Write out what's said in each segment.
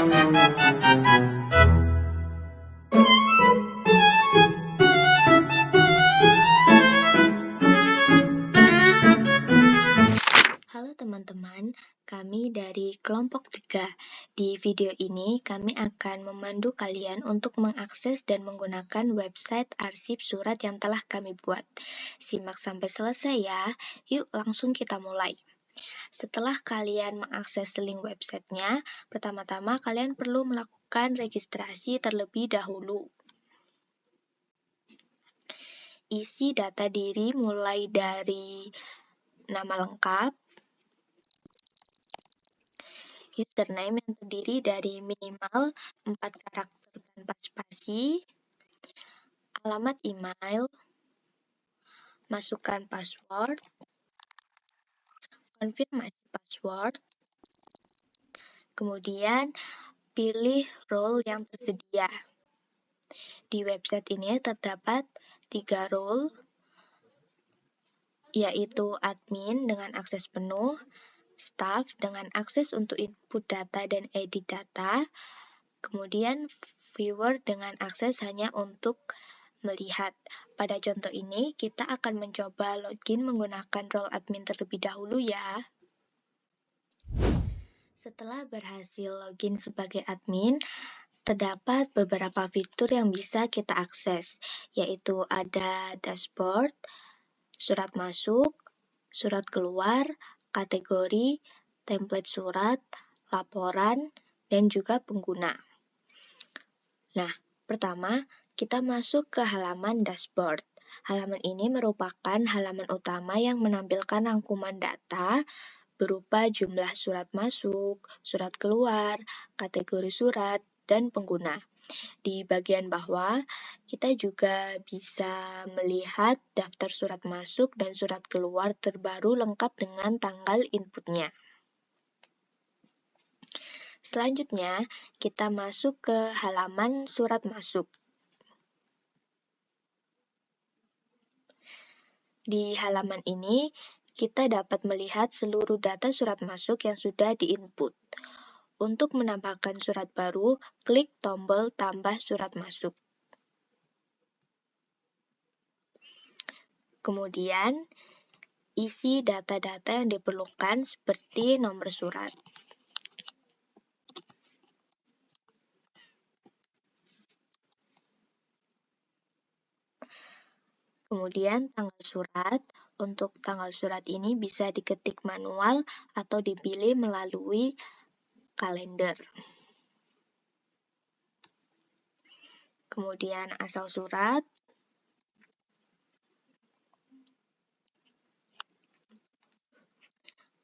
Halo teman-teman, kami dari kelompok 3. Di video ini kami akan memandu kalian untuk mengakses dan menggunakan website arsip surat yang telah kami buat. Simak sampai selesai ya, yuk langsung kita mulai. Setelah kalian mengakses link websitenya, pertama-tama kalian perlu melakukan registrasi terlebih dahulu. Isi data diri mulai dari nama lengkap, username yang terdiri dari minimal 4 karakter tanpa spasi, alamat email, masukkan password, konfirmasi password, kemudian pilih role yang tersedia. Di website ini terdapat 3 role, yaitu admin dengan akses penuh, staff dengan akses untuk input data dan edit data, kemudian viewer dengan akses hanya untuk melihat. Pada contoh ini, kita akan mencoba login menggunakan role admin terlebih dahulu ya. Setelah berhasil login sebagai admin, terdapat beberapa fitur yang bisa kita akses, yaitu ada dashboard, surat masuk, surat keluar, kategori, template surat, laporan, dan juga pengguna. Nah, pertama, kita masuk ke halaman dashboard. Halaman ini merupakan halaman utama yang menampilkan rangkuman data berupa jumlah surat masuk, surat keluar, kategori surat, dan pengguna. Di bagian bawah, kita juga bisa melihat daftar surat masuk dan surat keluar terbaru lengkap dengan tanggal inputnya. Selanjutnya, kita masuk ke halaman surat masuk. Di halaman ini, kita dapat melihat seluruh data surat masuk yang sudah diinput. Untuk menambahkan surat baru, klik tombol tambah surat masuk. Kemudian, isi data-data yang diperlukan seperti nomor surat. Kemudian tanggal surat. Untuk tanggal surat ini bisa diketik manual atau dipilih melalui kalender. Kemudian asal surat.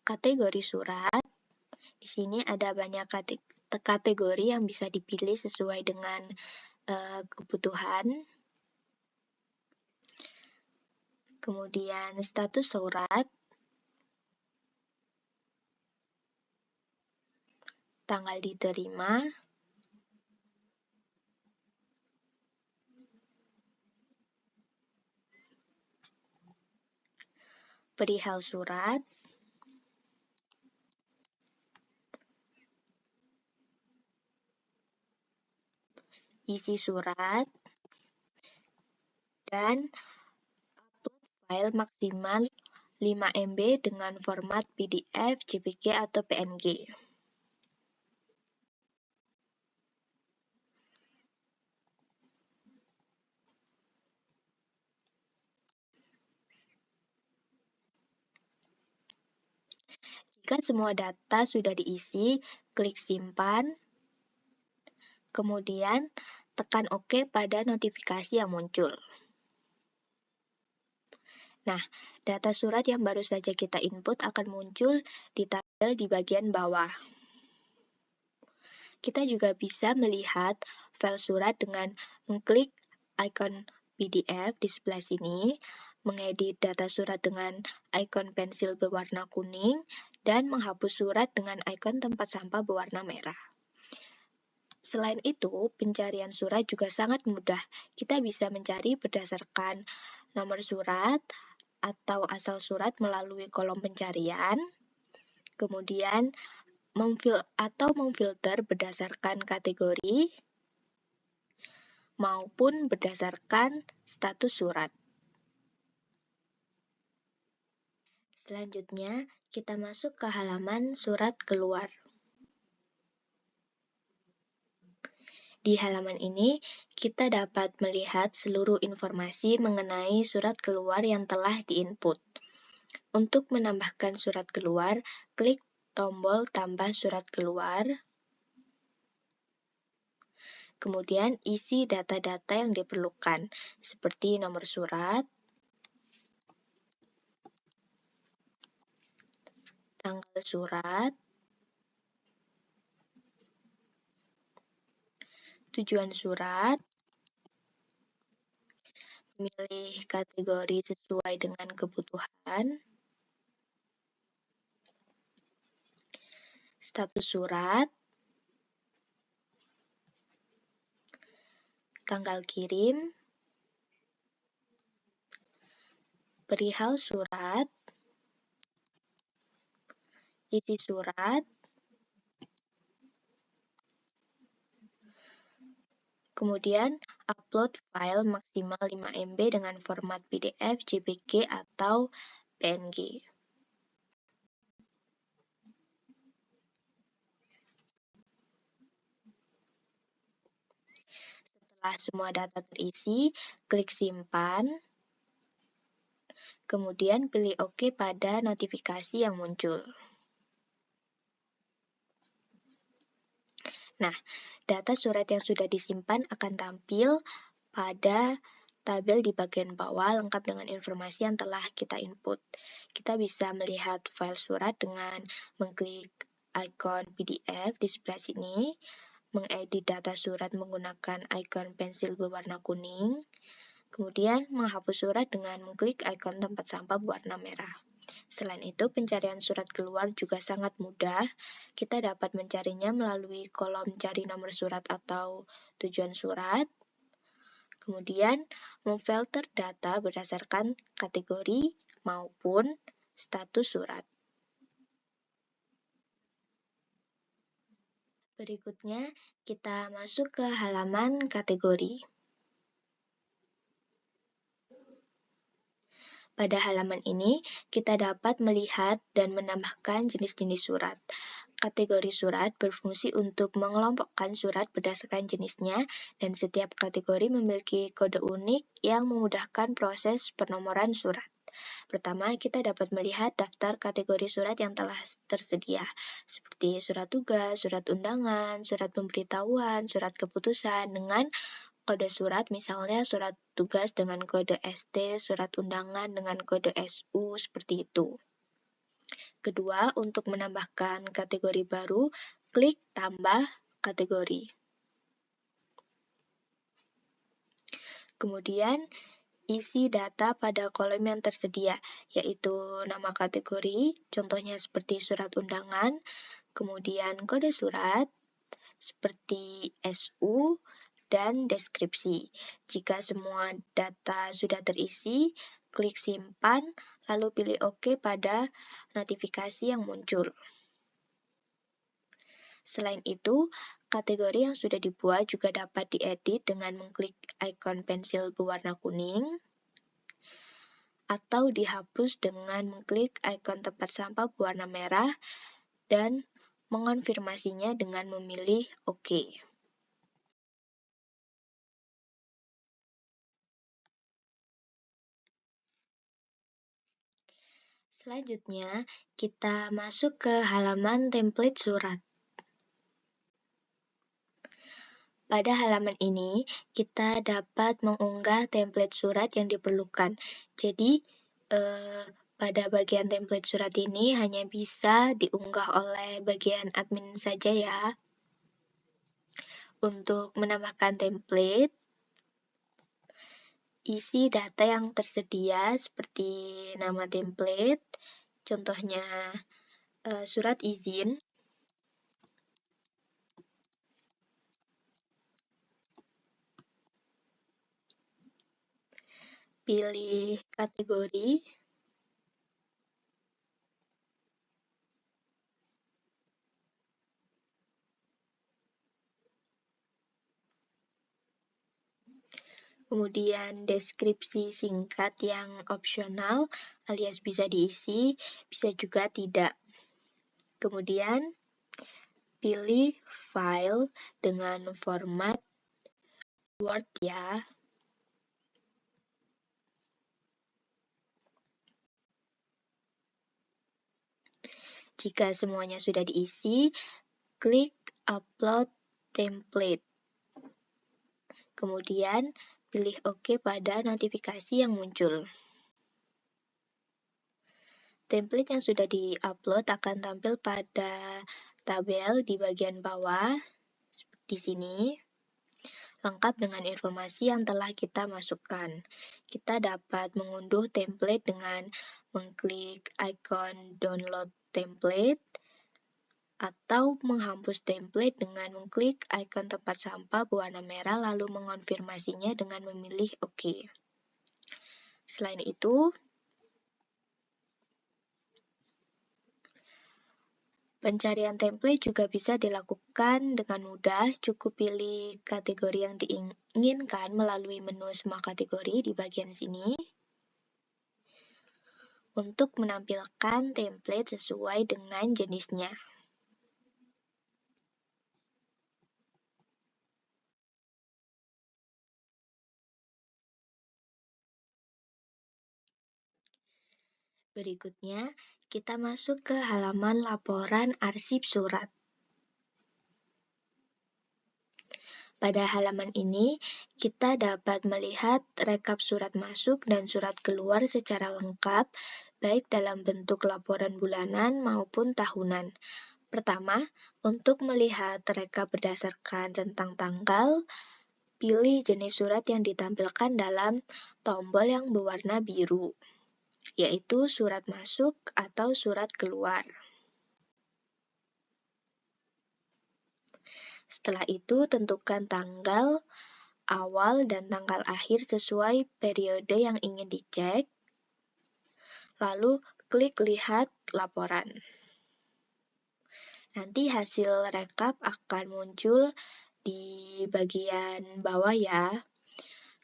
Kategori surat. Di sini ada banyak kategori yang bisa dipilih sesuai dengan kebutuhan. Kemudian status surat, tanggal diterima, perihal surat, isi surat, dan upload file maksimal 5 MB dengan format PDF, JPG, atau PNG. Jika semua data sudah diisi, klik simpan, kemudian tekan OK pada notifikasi yang muncul. Nah, data surat yang baru saja kita input akan muncul di tabel di bagian bawah. Kita juga bisa melihat file surat dengan mengklik ikon PDF di sebelah sini, mengedit data surat dengan ikon pensil berwarna kuning, dan menghapus surat dengan ikon tempat sampah berwarna merah. Selain itu, pencarian surat juga sangat mudah. Kita bisa mencari berdasarkan nomor surat atau asal surat melalui kolom pencarian, kemudian memfilter berdasarkan kategori maupun berdasarkan status surat. Selanjutnya, kita masuk ke halaman surat keluar. Di halaman ini, kita dapat melihat seluruh informasi mengenai surat keluar yang telah diinput. Untuk menambahkan surat keluar, klik tombol tambah surat keluar. Kemudian isi data-data yang diperlukan, seperti nomor surat, tanggal surat, tujuan surat, pilih kategori sesuai dengan kebutuhan, status surat, tanggal kirim, perihal surat, isi surat, kemudian upload file maksimal 5 MB dengan format PDF, JPG, atau PNG. Setelah semua data terisi, klik simpan, kemudian pilih OK pada notifikasi yang muncul. Nah, data surat yang sudah disimpan akan tampil pada tabel di bagian bawah lengkap dengan informasi yang telah kita input. Kita bisa melihat file surat dengan mengklik ikon PDF di sebelah sini, mengedit data surat menggunakan ikon pensil berwarna kuning, kemudian menghapus surat dengan mengklik ikon tempat sampah berwarna merah. Selain itu, pencarian surat keluar juga sangat mudah. Kita dapat mencarinya melalui kolom cari nomor surat atau tujuan surat. Kemudian, memfilter data berdasarkan kategori maupun status surat. Berikutnya, kita masuk ke halaman kategori. Pada halaman ini, kita dapat melihat dan menambahkan jenis-jenis surat. Kategori surat berfungsi untuk mengelompokkan surat berdasarkan jenisnya, dan setiap kategori memiliki kode unik yang memudahkan proses penomoran surat. Pertama, kita dapat melihat daftar kategori surat yang telah tersedia, seperti surat tugas, surat undangan, surat pemberitahuan, surat keputusan, dengan kode surat, misalnya surat tugas dengan kode ST, surat undangan dengan kode SU, seperti itu. Kedua, untuk menambahkan kategori baru, klik tambah kategori. Kemudian, isi data pada kolom yang tersedia, yaitu nama kategori, contohnya seperti surat undangan, kemudian kode surat, seperti SU, dan deskripsi. Jika semua data sudah terisi, klik simpan, lalu pilih OK pada notifikasi yang muncul. Selain itu, kategori yang sudah dibuat juga dapat diedit dengan mengklik ikon pensil berwarna kuning, atau dihapus dengan mengklik ikon tempat sampah berwarna merah, dan mengonfirmasinya dengan memilih OK. Selanjutnya, kita masuk ke halaman template surat. Pada halaman ini, kita dapat mengunggah template surat yang diperlukan. Jadi, pada bagian template surat ini hanya bisa diunggah oleh bagian admin saja ya. Untuk menambahkan template, isi data yang tersedia seperti nama template, contohnya surat izin, pilih kategori, Kemudian deskripsi singkat yang opsional alias bisa diisi, bisa juga tidak. Kemudian pilih file dengan format Word ya. Jika semuanya sudah diisi, klik Upload Template. Kemudian, pilih OK pada notifikasi yang muncul. Template yang sudah di-upload akan tampil pada tabel di bagian bawah, di sini, lengkap dengan informasi yang telah kita masukkan. Kita dapat mengunduh template dengan mengklik ikon Download Template, atau menghapus template dengan mengklik ikon tempat sampah berwarna merah lalu mengonfirmasinya dengan memilih OK. Selain itu, pencarian template juga bisa dilakukan dengan mudah. Cukup pilih kategori yang diinginkan melalui menu semua kategori di bagian sini untuk menampilkan template sesuai dengan jenisnya. Berikutnya, kita masuk ke halaman laporan arsip surat. Pada halaman ini, kita dapat melihat rekap surat masuk dan surat keluar secara lengkap, baik dalam bentuk laporan bulanan maupun tahunan. Pertama, untuk melihat rekap berdasarkan rentang tanggal, pilih jenis surat yang ditampilkan dalam tombol yang berwarna biru, yaitu surat masuk atau surat keluar. Setelah itu, tentukan tanggal awal dan tanggal akhir sesuai periode yang ingin dicek. Lalu, klik Lihat Laporan. Nanti hasil rekap akan muncul di bagian bawah ya.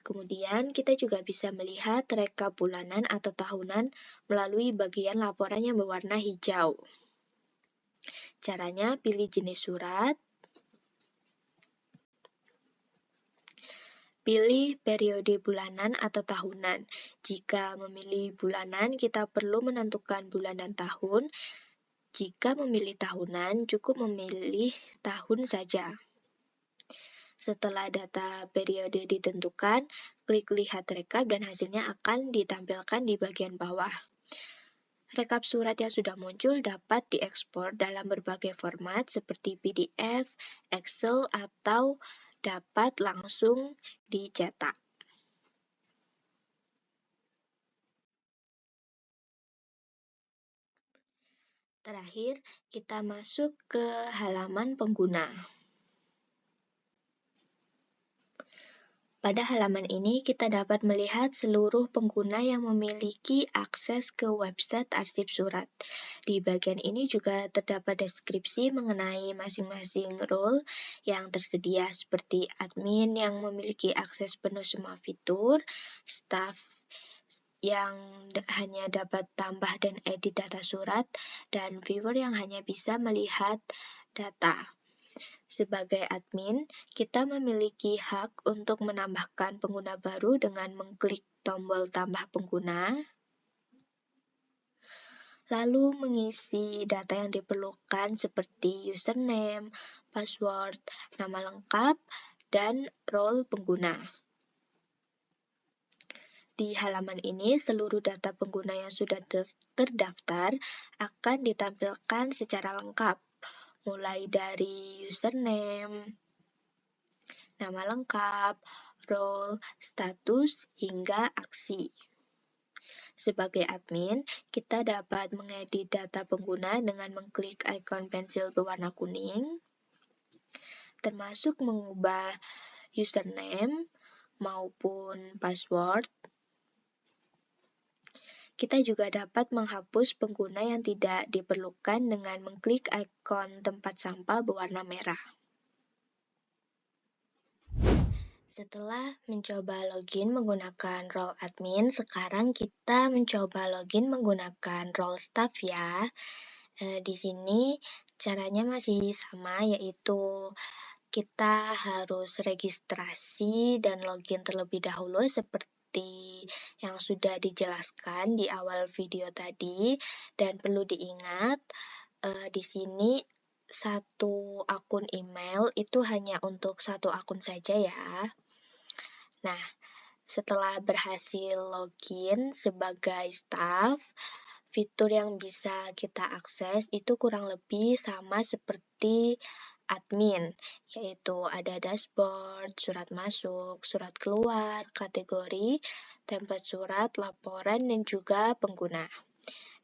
Kemudian, kita juga bisa melihat rekap bulanan atau tahunan melalui bagian laporan yang berwarna hijau. Caranya, pilih jenis surat, pilih periode bulanan atau tahunan. Jika memilih bulanan, kita perlu menentukan bulan dan tahun. Jika memilih tahunan, cukup memilih tahun saja. Setelah data periode ditentukan, klik Lihat Rekap dan hasilnya akan ditampilkan di bagian bawah. Rekap surat yang sudah muncul dapat diekspor dalam berbagai format seperti PDF, Excel, atau dapat langsung dicetak. Terakhir, kita masuk ke halaman pengguna. Pada halaman ini, kita dapat melihat seluruh pengguna yang memiliki akses ke website arsip surat. Di bagian ini juga terdapat deskripsi mengenai masing-masing role yang tersedia, seperti admin yang memiliki akses penuh semua fitur, staff yang hanya dapat tambah dan edit data surat, dan viewer yang hanya bisa melihat data. Sebagai admin, kita memiliki hak untuk menambahkan pengguna baru dengan mengklik tombol tambah pengguna, lalu mengisi data yang diperlukan seperti username, password, nama lengkap, dan role pengguna. Di halaman ini, seluruh data pengguna yang sudah terdaftar akan ditampilkan secara lengkap, mulai dari username, nama lengkap, role, status, hingga aksi. Sebagai admin, kita dapat mengedit data pengguna dengan mengklik ikon pensil berwarna kuning, termasuk mengubah username maupun password. Kita juga dapat menghapus pengguna yang tidak diperlukan dengan mengklik ikon tempat sampah berwarna merah. Setelah mencoba login menggunakan role admin, sekarang kita mencoba login menggunakan role staff ya. Di sini caranya masih sama, yaitu kita harus registrasi dan login terlebih dahulu seperti yang sudah dijelaskan di awal video tadi. Dan perlu diingat, di sini satu akun email itu hanya untuk satu akun saja ya. Nah, setelah berhasil login sebagai staff, fitur yang bisa kita akses itu kurang lebih sama seperti admin, yaitu ada dashboard, surat masuk, surat keluar, kategori, template surat, laporan, dan juga pengguna.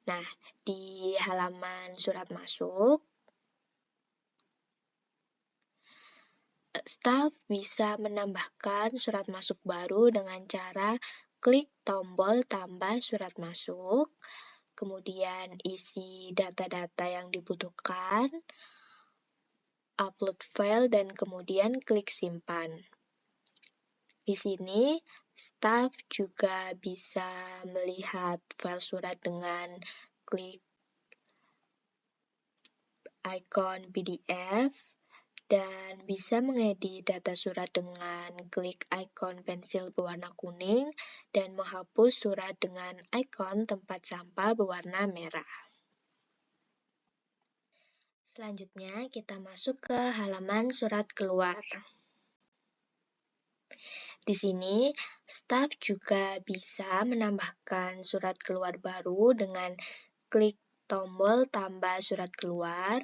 Nah, di halaman surat masuk, staff bisa menambahkan surat masuk baru dengan cara klik tombol tambah surat masuk, kemudian isi data-data yang dibutuhkan, upload file, dan kemudian klik simpan. Di sini, staff juga bisa melihat file surat dengan klik icon PDF, dan bisa mengedit data surat dengan klik ikon pensil berwarna kuning dan menghapus surat dengan ikon tempat sampah berwarna merah. Selanjutnya, kita masuk ke halaman surat keluar. Di sini, staff juga bisa menambahkan surat keluar baru dengan klik tombol tambah surat keluar,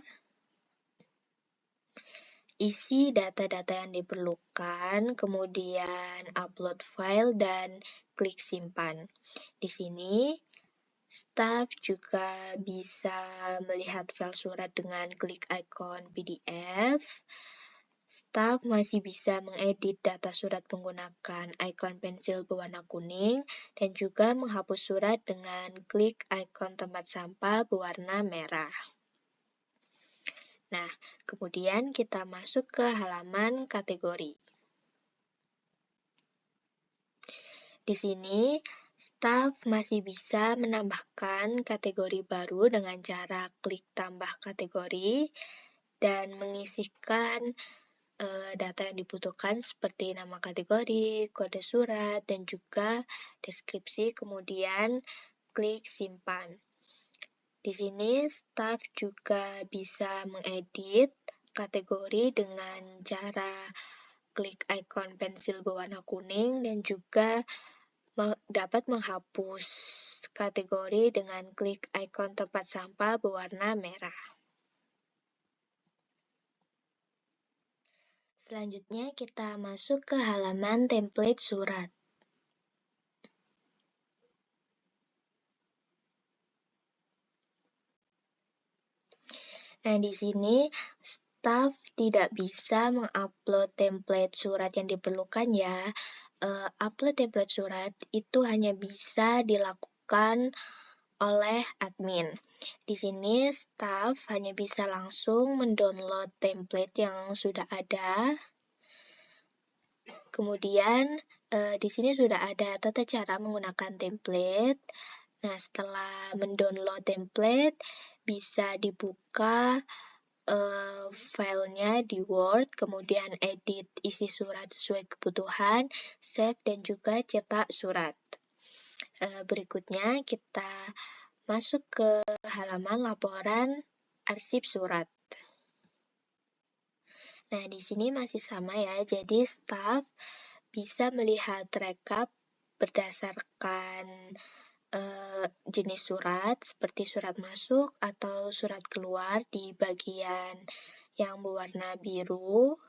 isi data-data yang diperlukan, kemudian upload file, dan klik simpan. Di sini, staff juga bisa melihat file surat dengan klik ikon PDF. Staff masih bisa mengedit data surat menggunakan ikon pensil berwarna kuning dan juga menghapus surat dengan klik ikon tempat sampah berwarna merah. Nah, kemudian kita masuk ke halaman kategori. Di sini, staff masih bisa menambahkan kategori baru dengan cara klik tambah kategori dan mengisikan data yang dibutuhkan seperti nama kategori, kode surat, dan juga deskripsi, kemudian klik simpan. Di sini, staff juga bisa mengedit kategori dengan cara klik ikon pensil berwarna kuning dan juga dapat menghapus kategori dengan klik ikon tempat sampah berwarna merah. Selanjutnya kita masuk ke halaman template surat. Nah, di sini staff tidak bisa mengupload template surat yang diperlukan ya. Upload template surat itu hanya bisa dilakukan oleh admin. Di sini staff hanya bisa langsung mendownload template yang sudah ada. Kemudian di sini sudah ada tata cara menggunakan template. Nah, setelah mendownload template, bisa dibuka filenya di Word, kemudian edit isi surat sesuai kebutuhan, save, dan juga cetak surat. Berikutnya kita masuk ke halaman laporan arsip surat. Nah, di sini masih sama ya, jadi staff bisa melihat rekap berdasarkan jenis surat seperti surat masuk atau surat keluar di bagian yang berwarna biru.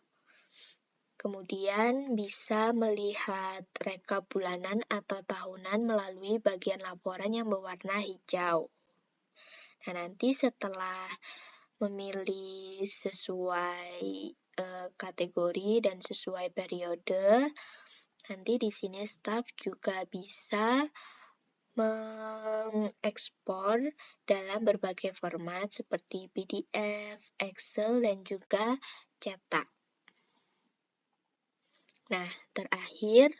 Kemudian bisa melihat rekap bulanan atau tahunan melalui bagian laporan yang berwarna hijau. Nah, nanti setelah memilih sesuai kategori dan sesuai periode, nanti di sini staff juga bisa mengekspor dalam berbagai format seperti PDF, Excel, dan juga cetak. Nah, terakhir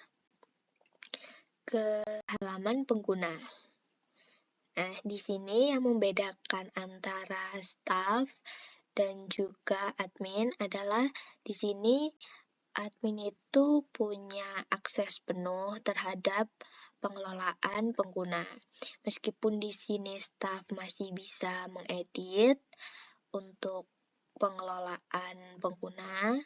ke halaman pengguna. Nah, di sini yang membedakan antara staff dan juga admin adalah di sini admin itu punya akses penuh terhadap pengelolaan pengguna. Meskipun di sini staff masih bisa mengedit untuk pengelolaan pengguna,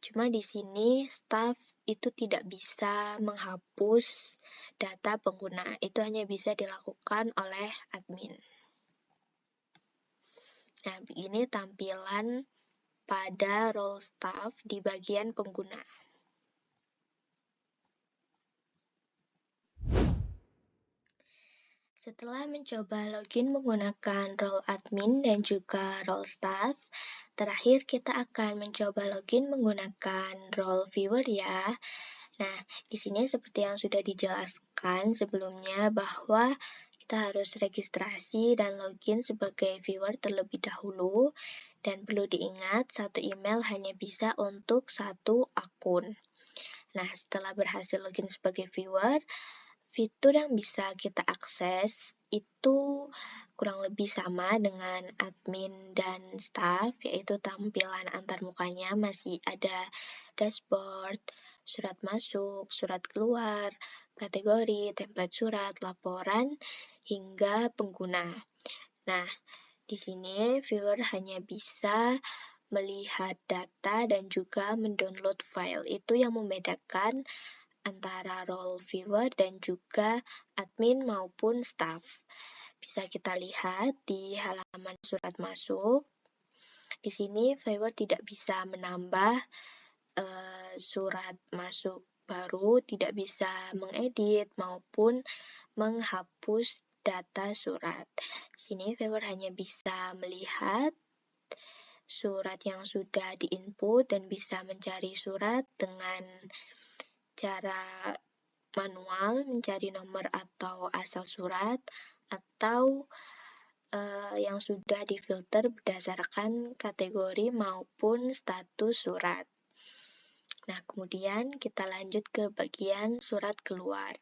cuma di sini staff itu tidak bisa menghapus data pengguna. Itu hanya bisa dilakukan oleh admin. Nah, begini tampilan pada role staff di bagian pengguna. Setelah mencoba login menggunakan role admin dan juga role staff, terakhir kita akan mencoba login menggunakan role viewer ya. Nah, di sini seperti yang sudah dijelaskan sebelumnya bahwa kita harus registrasi dan login sebagai viewer terlebih dahulu, dan perlu diingat satu email hanya bisa untuk satu akun. Nah, setelah berhasil login sebagai viewer, fitur yang bisa kita akses itu kurang lebih sama dengan admin dan staff, yaitu tampilan antarmukanya masih ada dashboard, surat masuk, surat keluar, kategori, template surat, laporan, hingga pengguna. Nah, di sini viewer hanya bisa melihat data dan juga mendownload file. Itu yang membedakan antara role viewer dan juga admin maupun staff. Bisa kita lihat di halaman surat masuk. Di sini viewer tidak bisa menambah surat masuk baru, tidak bisa mengedit maupun menghapus data surat. Di sini viewer hanya bisa melihat surat yang sudah diinput dan bisa mencari surat dengan cara manual, mencari nomor atau asal surat, atau yang sudah difilter berdasarkan kategori maupun status surat. Nah, kemudian kita lanjut ke bagian surat keluar.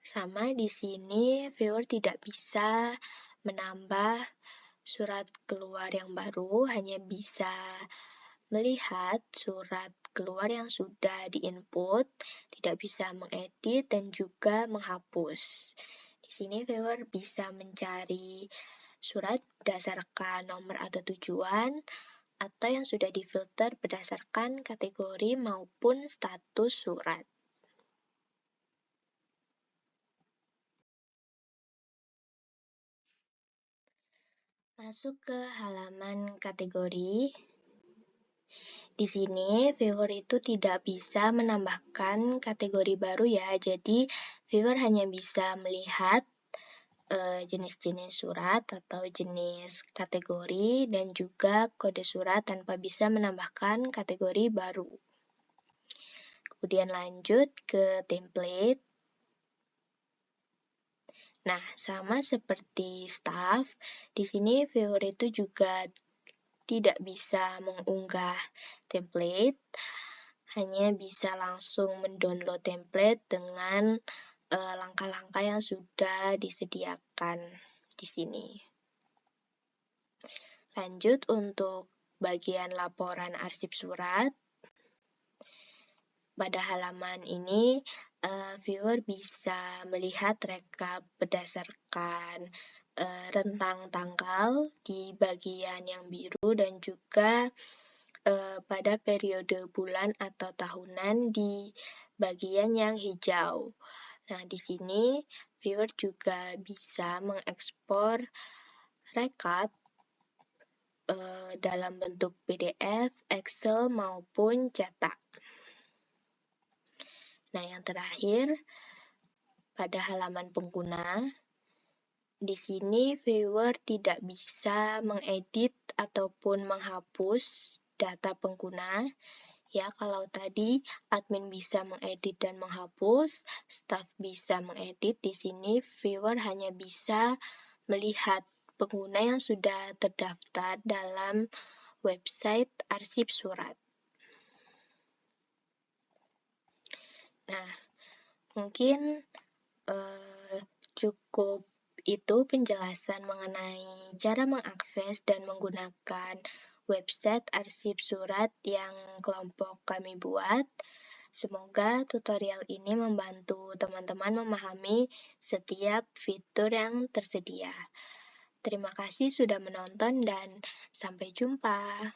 Sama di sini, viewer tidak bisa menambah surat keluar yang baru, hanya bisa melihat surat keluar yang sudah diinput, tidak bisa mengedit dan juga menghapus. Di sini viewer bisa mencari surat berdasarkan nomor atau tujuan, atau yang sudah difilter berdasarkan kategori maupun status surat. Masuk ke halaman kategori. Di sini viewer itu tidak bisa menambahkan kategori baru ya, jadi viewer hanya bisa melihat jenis-jenis surat atau jenis kategori dan juga kode surat tanpa bisa menambahkan kategori baru. Kemudian lanjut ke template. Nah, sama seperti staff, di sini viewer itu juga tidak bisa mengunggah template, hanya bisa langsung mendownload template dengan langkah-langkah yang sudah disediakan di sini. Lanjut untuk bagian laporan arsip surat. Pada halaman ini, viewer bisa melihat rekap berdasarkan rentang tanggal di bagian yang biru dan juga pada periode bulan atau tahunan di bagian yang hijau. Nah, di sini viewer juga bisa mengekspor rekap dalam bentuk PDF, Excel maupun cetak. Nah, yang terakhir, pada halaman pengguna, di sini viewer tidak bisa mengedit ataupun menghapus data pengguna. Ya, kalau tadi admin bisa mengedit dan menghapus, staff bisa mengedit, di sini viewer hanya bisa melihat pengguna yang sudah terdaftar dalam website arsip surat. Nah, mungkin cukup itu penjelasan mengenai cara mengakses dan menggunakan website arsip surat yang kelompok kami buat. Semoga tutorial ini membantu teman-teman memahami setiap fitur yang tersedia. Terima kasih sudah menonton dan sampai jumpa.